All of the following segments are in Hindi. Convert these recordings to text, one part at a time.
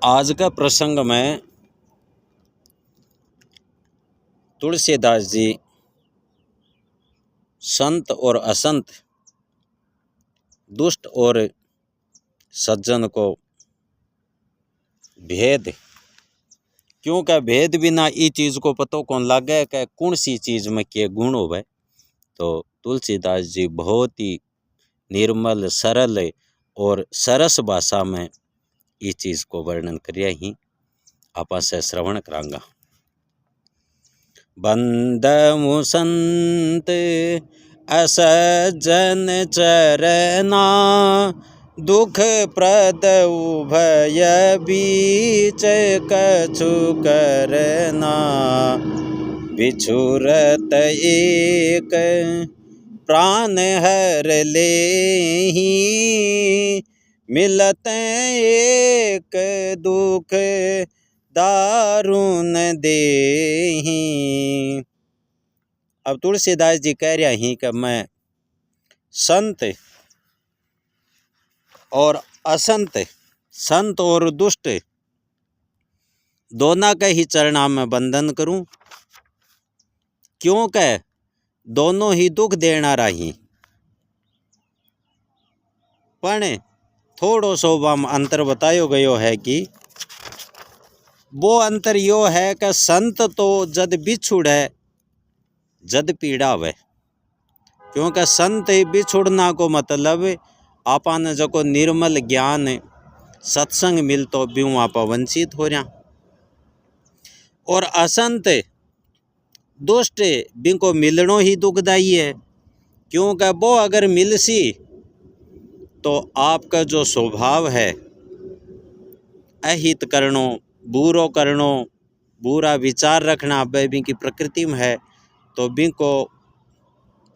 आज का प्रसंग में तुलसीदास जी संत और असंत, दुष्ट और सज्जन को भेद, क्योंकि भेद बिना ई चीज को पतो कौन लागे कि कौन सी चीज में के गुण होवे। तो तुलसीदास जी बहुत ही निर्मल, सरल और सरस भाषा में इस चीज को वर्णन करिया ही आपा से श्रवण करांगा। बंदमु संत असज्जन चरना, दुख प्रद उभय बीच कछु करना। बिछुरत एक प्राण हर लेहि, मिलत एक दुख दारुण देहि। अब तुलसीदास जी कह रहा ही कि मैं संत और असंत, संत और दुष्ट दोनों के ही चरणा में बंधन करूं, क्योंकि दोनों ही दुख देना रही। पण थोड़ो सो बाम अंतर बतायो गयो है कि वो अंतर यो है कि संत तो जद बिछुड़े जद पीड़ावे, क्योंकि संत बिछुड़ना को मतलब आपा ने जो निर्मल ज्ञान सत्संग मिलतो ब्यूं आपा वंचित हो रहा। और असंत दुष्ट बिनको मिलनो ही दुखदाई है, क्योंकि वो अगर मिलसी तो आपका जो स्वभाव है अहित करनो, बुरो करनो, बुरा विचार रखना बिन की प्रकृति में है, तो बिनको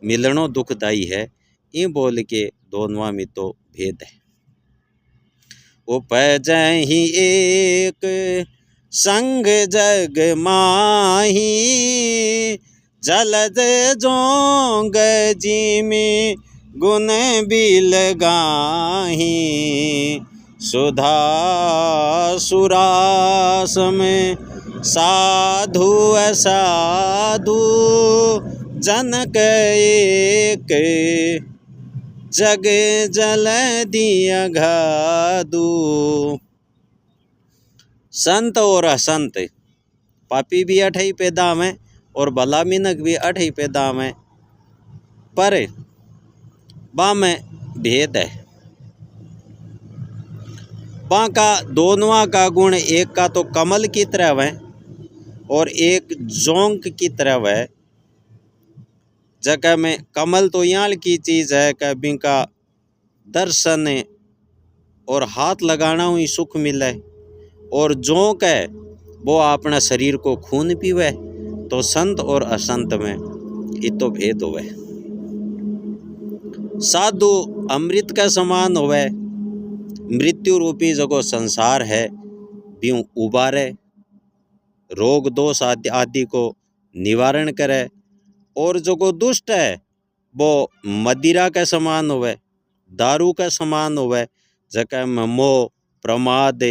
मिलनो दुखदाई है। ये बोल के दोनों में तो भेद है। उपजहि एक संग जग माही, जलद जोंग जिमि गुण बिल गाही। सुधा सुरास में साधु असाधु, जनक एक जग जल दिया घादू। संत और असंत, पापी भी अठ ही पैदा में और भला मिनक भी अठ ही पैदा में, पर बा में भेद है। बा का दोनों का गुण, एक का तो कमल की तरह है और एक जोंक की तरह है। जगह में कमल तो यहाँ की चीज़ है कि बिनका दर्शन और हाथ लगाना ही सुख मिले, और जोंक है वो अपना शरीर को खून पीवे। तो संत और असंत में ये तो भेद होवे। साधु अमृत का समान होवे, मृत्यु रूपी जगो संसार है ब्यूं उबारे, रोग दोष आदि को निवारण करे। और जो को दुष्ट है वो मदिरा के समान होवे, दारू के समान होवे, जगह में मोह, प्रमाद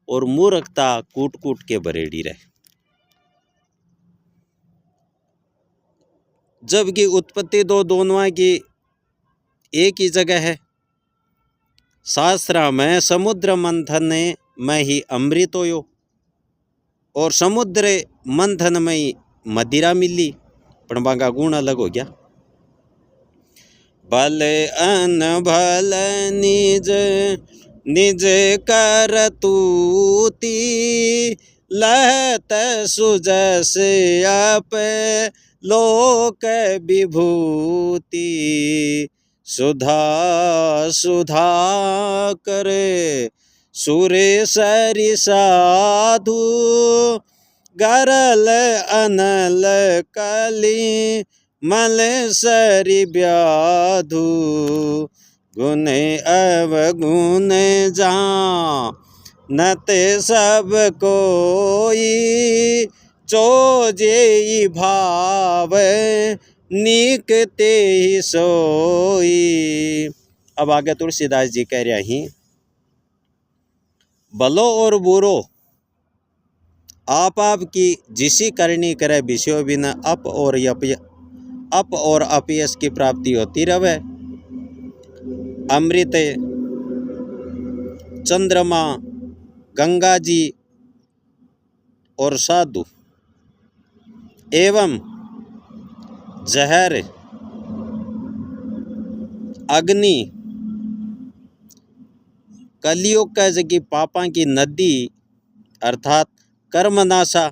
और मूर्खता कूट कूट के भरेड़ी रहे। जबकि उत्पत्ति दोनों की एक ही जगह है। शास्त्र में समुद्र मंथन में ही अमृत होयो और समुद्र मंथन में ही मदिरा मिली, पण बागा गुण अलग हो गया। भल अन भल निज निज करतूती, लहत सुजस आप लोक विभूति। सुधा सुधा करे सुरेशरि साधु, गरल अनल कली मल सरि व्याधु। गुण अवगुण जा नते सब कोई, चोजे भाव नीक ते सोई। अब आगे तुलसीदास जी कह रहा ही भलो और बुरो आप की जिसी करनी करे विषयों बिना अप और अपयश की प्राप्ति होती रहे। अमृत, चंद्रमा, गंगा जी और साधु एवं जहर, अग्नि, कलयुग का जगी पापा की नदी अर्थात कर्मनाशा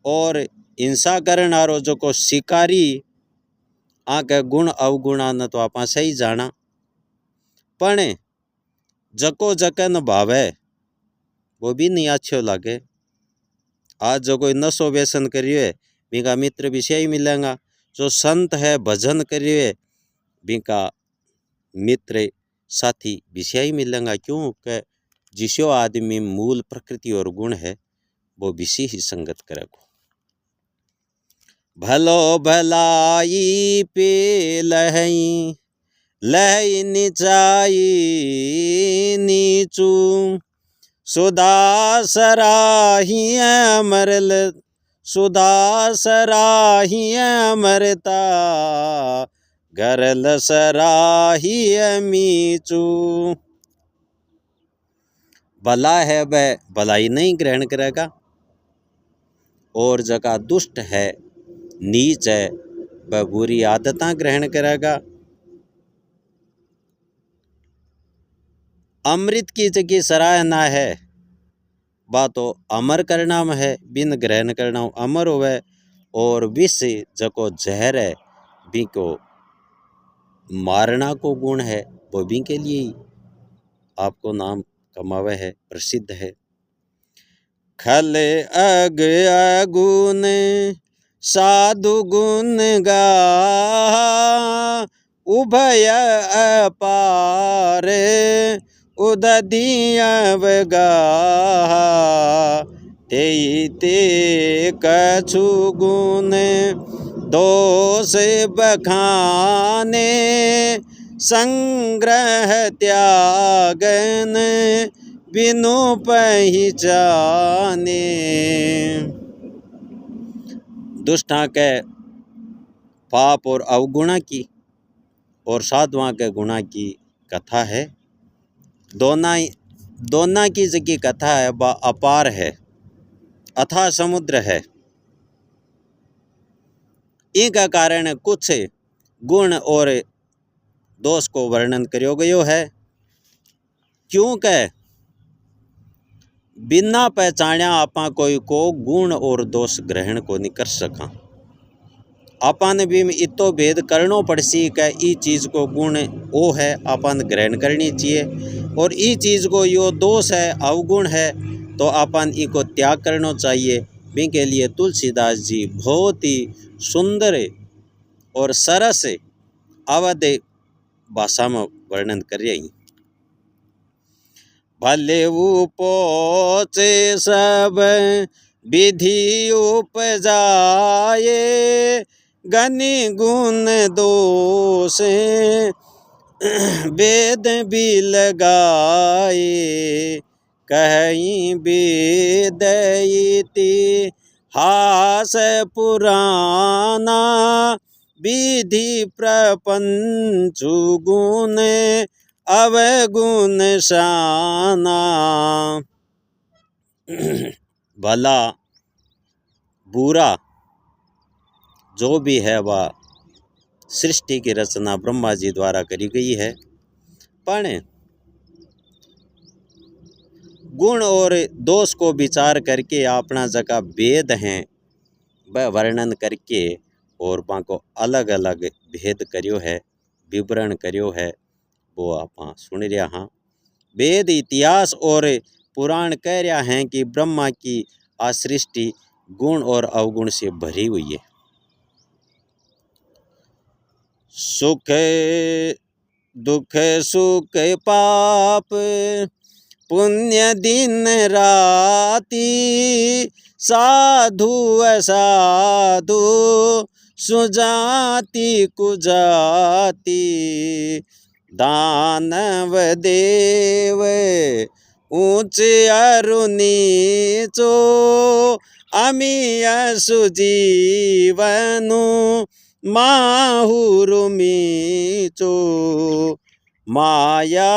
और हिंसा करन आरो जो को शिकारी आके गुण अवगुणा न तो आप सही जाना, पण जको जकन भावे वो भी नहीं अच्छो लागे। आज जो कोई नशो व्यसन करियो है बिका मित्र भी सही मिलेगा, जो संत है भजन करियो है बिका मित्र साथी विषय ही मिलेगा। क्योंकि जिसो आदमी मूल प्रकृति और गुण है वो विषय ही संगत करेगा। भलो भलाई पे लहई लहई निचाई नीचू सुधा सराही अमरल सुधा सराही अमरता गरल सराही मीचू। भला है वह भलाई नहीं ग्रहण करेगा और जगह दुष्ट है नीच है वह बुरी आदतें ग्रहण करेगा। अमृत की जगह सराहना है वह तो अमर करना में है, बिन ग्रहण करना अमर होवे। और विष जको जहर है बी को मारना को गुण है वो भी के लिए ही आपको नाम कमावे है, प्रसिद्ध है। खल अग अगुन साधु गुण गा उभय अपार उदधि अवगा ते ते कछु गुण दोष बखाने संग्रह त्यागन बिनु पहचाने। दुष्टा के पाप और अवगुणा की और साधुआ के गुणा की कथा है। दोना की जगह कथा है वह अपार है, अथाह समुद्र है। इनका कारण कुछ गुण और दोष को वर्णन करो गयो है। क्योंकि बिना पहचान्या आपा कोई को गुण और दोष ग्रहण को नहीं कर सका। आपा ने भी इतो भेद करनो पड़सी कि ई चीज़ को गुण वो है आपा ने ग्रहण करनी चाहिए और ई चीज़ को यो दोष है अवगुण है तो आपा ने इको त्याग करना चाहिए। भी के लिए तुलसीदास जी बहुत ही सुंदर और सरस अवध भाषा में वर्णन कर रही। भले उपोचे सब विधि उपजाए गनि गुण दोष वेद भी लगाए कहीं वेद इतिहास पुराना विधि प्रपंच गुण अवगुण शाना। भला बुरा जो भी है वह सृष्टि की रचना ब्रह्मा जी द्वारा करी गई है, पर गुण और दोष को विचार करके अपना जगह भेद हैं वह वर्णन करके और वहाँ को अलग अलग भेद करियो है, विवरण करियो है, वो आप सुन रहा हाँ। वेद इतिहास और पुराण कह रहा है कि ब्रह्मा की आ सृष्टि गुण और अवगुण से भरी हुई है। सुख दुख सुख पाप पुण्य दिन राति साधु असाधु सुजाति कुजाति दानव देव ऊंचे अरु नीचो आमी सुजीवनु माहुरु मीचो माया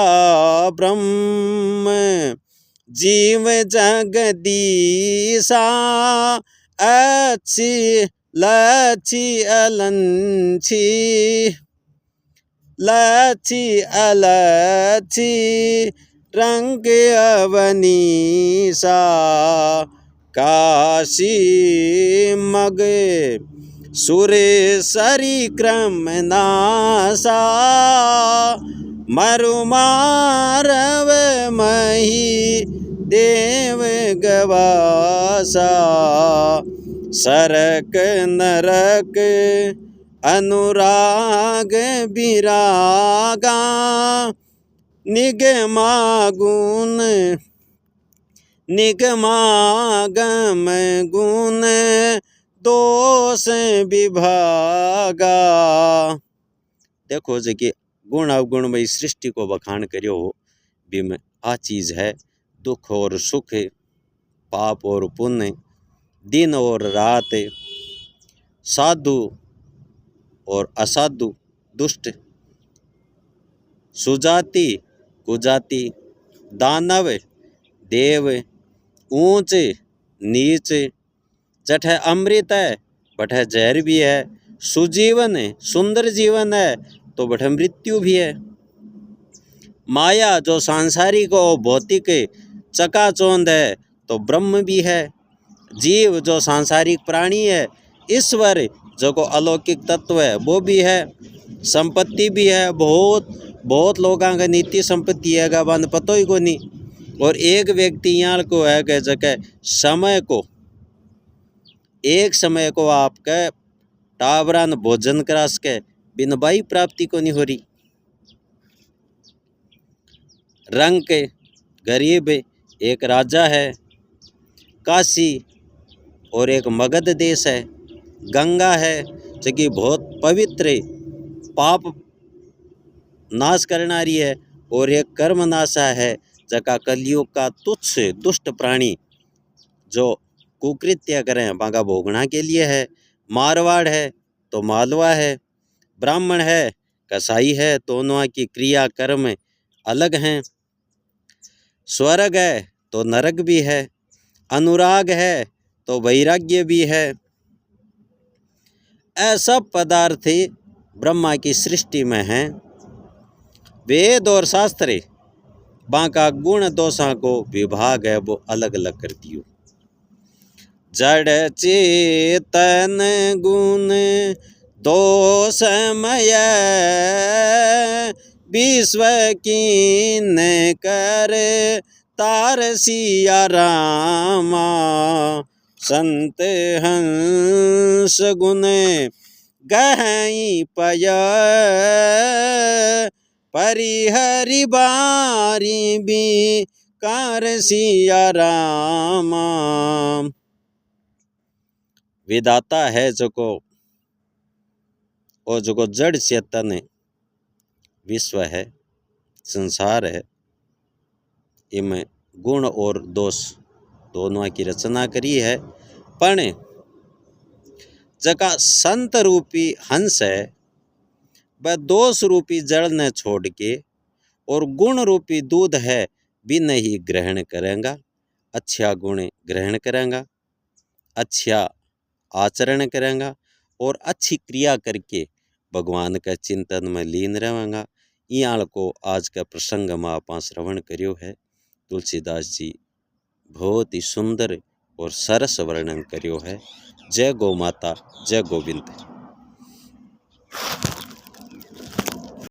ब्रह्म जीव जगदीशा अच्छी लच्छी अलंछी लच्छी अलच्छी रंग अवनीसा काशी मग सुरेशरी क्रम नासा मरुमारव मही देव गवासा सरक नरक अनुराग विरागा निगमागुण निगमागम गुण दोष विभागा। देखो जी कि गुण अवगुण में सृष्टि को बखान करियो हो बिम आ चीज है दुख और सुख पाप और पुण्य दिन और रात साधु और असाधु दुष्ट सुजाति कुजाति दानव देव ऊंच नीच जठ अमृत है बठ जहर भी है सुजीवन है सुंदर जीवन है तो बठ मृत्यु भी है माया जो सांसारिक और भौतिक चकाचौंध है तो ब्रह्म भी है जीव जो सांसारिक प्राणी है ईश्वर जो को अलौकिक तत्व है वो भी है संपत्ति भी है बहुत लोगों का नीति संपत्ति है बंद पतो ही को नहीं और एक व्यक्ति यहाँ को है कि जगह समय को आपके टावरान भोजन करास के बिन बाई प्राप्ति को नहीं हो रही रंग के गरीब एक राजा है काशी और एक मगध देश है गंगा है जो कि बहुत पवित्र पाप नाश करनारी है और एक कर्म नाशा है जका कलयुग का तुच्छ दुष्ट प्राणी जो कुकृत्य करें बागा भोगना के लिए है मारवाड़ है तो मालवा है ब्राह्मण है कसाई है दोनों की क्रिया कर्म अलग हैं स्वर्ग है तो नरक भी है अनुराग है तो वैराग्य भी है ऐसा पदार्थ ब्रह्मा की सृष्टि में है वेद और शास्त्र बाका गुण दोषा को विभाग है वो अलग अलग करती हो जड़ चेतन गुण दोषमय विश्व कीन कर तार सिया रामा संत हंस गुण गहई पय परिहरि बारी भी कार सिया रामा विदाता है जो को और जो को जड़ चेतन विश्व है संसार है इनमें गुण और दोष दोनों की रचना करी है पण जका संत रूपी हंस है वह दोष रूपी जड़ ने छोड़ के और गुण रूपी दूध है भी नहीं ग्रहण करेंगा अच्छा गुण ग्रहण करेंगा अच्छा आचरण करेंगा और अच्छी क्रिया करके भगवान का चिंतन में लीन रहेंगा। इयाल को आज का प्रसंग में आप श्रवण करियो है तुलसीदास जी बहुत ही सुंदर और सरस वर्णन करियो है। जय गौ माता जय गोविंद।